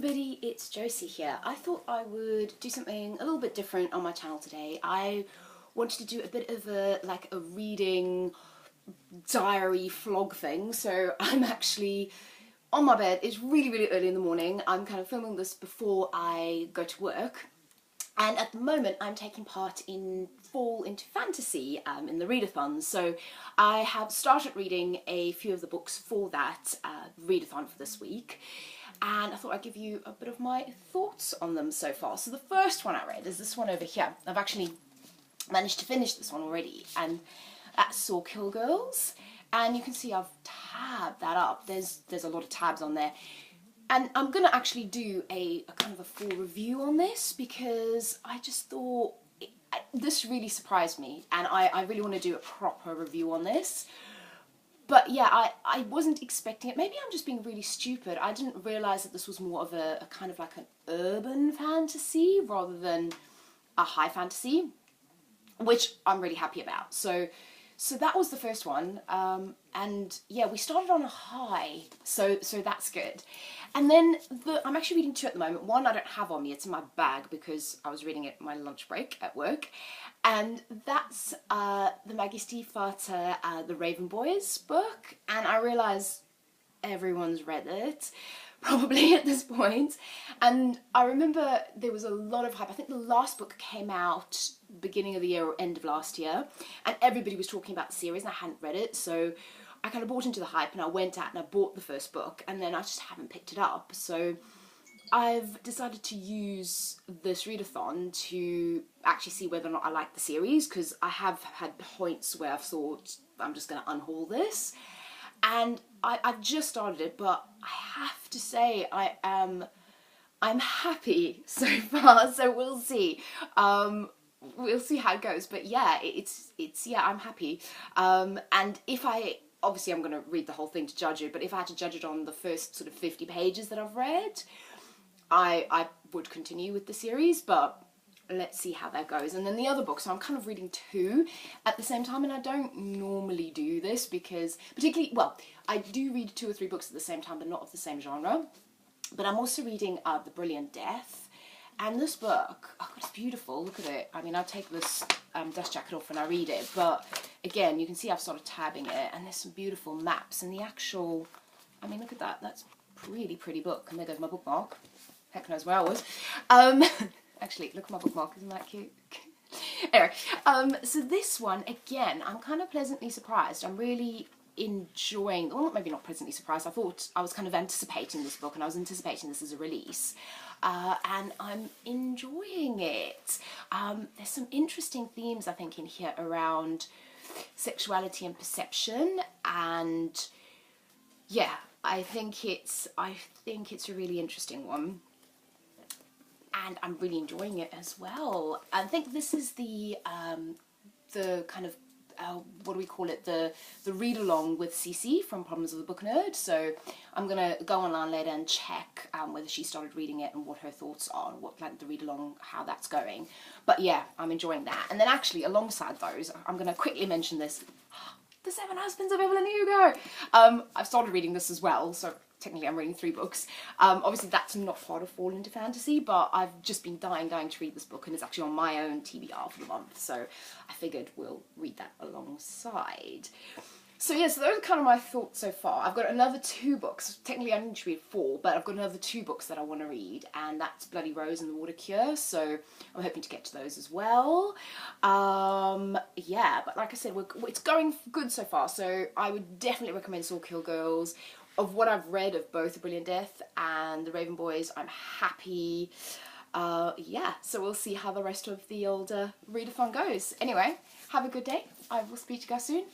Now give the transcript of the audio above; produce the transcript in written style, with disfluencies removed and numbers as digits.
everybody, it's Josie here. I thought I would do something a little bit different on my channel today. I wanted to do a bit of a reading diary vlog thing. So I'm actually on my bed. It's really early in the morning. I'm kind of filming this before I go to work. And at the moment I'm taking part in Fall into Fantasy in the Readathon. So I have started reading a few of the books for that Readathon for this week. And I thought I'd give you a bit of my thoughts on them so far. So the first one I read is this one over here. I've actually managed to finish this one already, and that's Saw Kill Girls. And you can see I've tabbed that up. There's a lot of tabs on there. And I'm going to actually do a kind of a full review on this because I just thought this really surprised me, and I really want to do a proper review on this. But yeah, I wasn't expecting it. Maybe I'm just being really stupid. I didn't realise that this was more of a kind of like an urban fantasy rather than a high fantasy, which I'm really happy about. So that was the first one, and yeah, we started on a high, so that's good. And then I'm actually reading two at the moment. One I don't have on me, it's in my bag because I was reading it in my lunch break at work, and that's the Maggie Stiefvater, The Raven Boys book, and I realise everyone's read it, probably at this point. And I remember there was a lot of hype. I think the last book came out beginning of the year or end of last year, and everybody was talking about the series, and I hadn't read it, so I kind of bought into the hype and I went out and I bought the first book, and then I just haven't picked it up. So I've decided to use this readathon to actually see whether or not I like the series, because I have had points where I've thought I'm just going to unhaul this. And I've just started it, but I have to say I'm happy so far, so we'll see. We'll see how it goes, but yeah, yeah, I'm happy. And if obviously I'm going to read the whole thing to judge it, but if I had to judge it on the first sort of 50 pages that I've read, I would continue with the series, but let's see how that goes. And then the other book, so I'm kind of reading two at the same time, and I don't normally do this because, particularly, well, I do read 2 or 3 books at the same time, but not of the same genre. But I'm also reading The Brilliant Death, and this book, oh God, it's beautiful, look at it. I mean, I take this dust jacket off when I read it, but again, you can see I've started tabbing it, and there's some beautiful maps, and the actual, I mean, look at that, that's a really pretty book, and there goes my bookmark. Heck knows where I was. Actually, look at my bookmark, isn't that cute? Anyway, so this one, again, I'm kind of pleasantly surprised. I'm really enjoying, well, maybe not pleasantly surprised, I thought I was kind of anticipating this book, and I was anticipating this as a release, and I'm enjoying it. There's some interesting themes, I think, in here around sexuality and perception, and yeah, I think it's a really interesting one. And I'm really enjoying it as well. I think this is the kind of, what do we call it, the read-along with Cece from Problems of the Book Nerd. So I'm going to go online later and check whether she started reading it and what her thoughts are, and what, like, the read-along, how that's going. But yeah, I'm enjoying that. And then actually, alongside those, I'm going to quickly mention this, The 7 Husbands of Evelyn Hugo. I've started reading this as well, so technically I'm reading 3 books. Obviously that's not part of Fall into Fantasy, but I've just been dying to read this book, and it's actually on my own TBR for the month, so I figured we'll read that alongside. So yeah, so those are kind of my thoughts so far. I've got another 2 books, technically I need to read 4, but I've got another 2 books that I want to read, and that's Bloody Rose and The Water Cure, so I'm hoping to get to those as well. Yeah, but like I said, it's going good so far, so I would definitely recommend Saw Kill Girls. Of what I've read of both The Brilliant Death and The Raven Boys, I'm happy. Yeah, so we'll see how the rest of the old readathon goes. Anyway, have a good day. I will speak to you guys soon.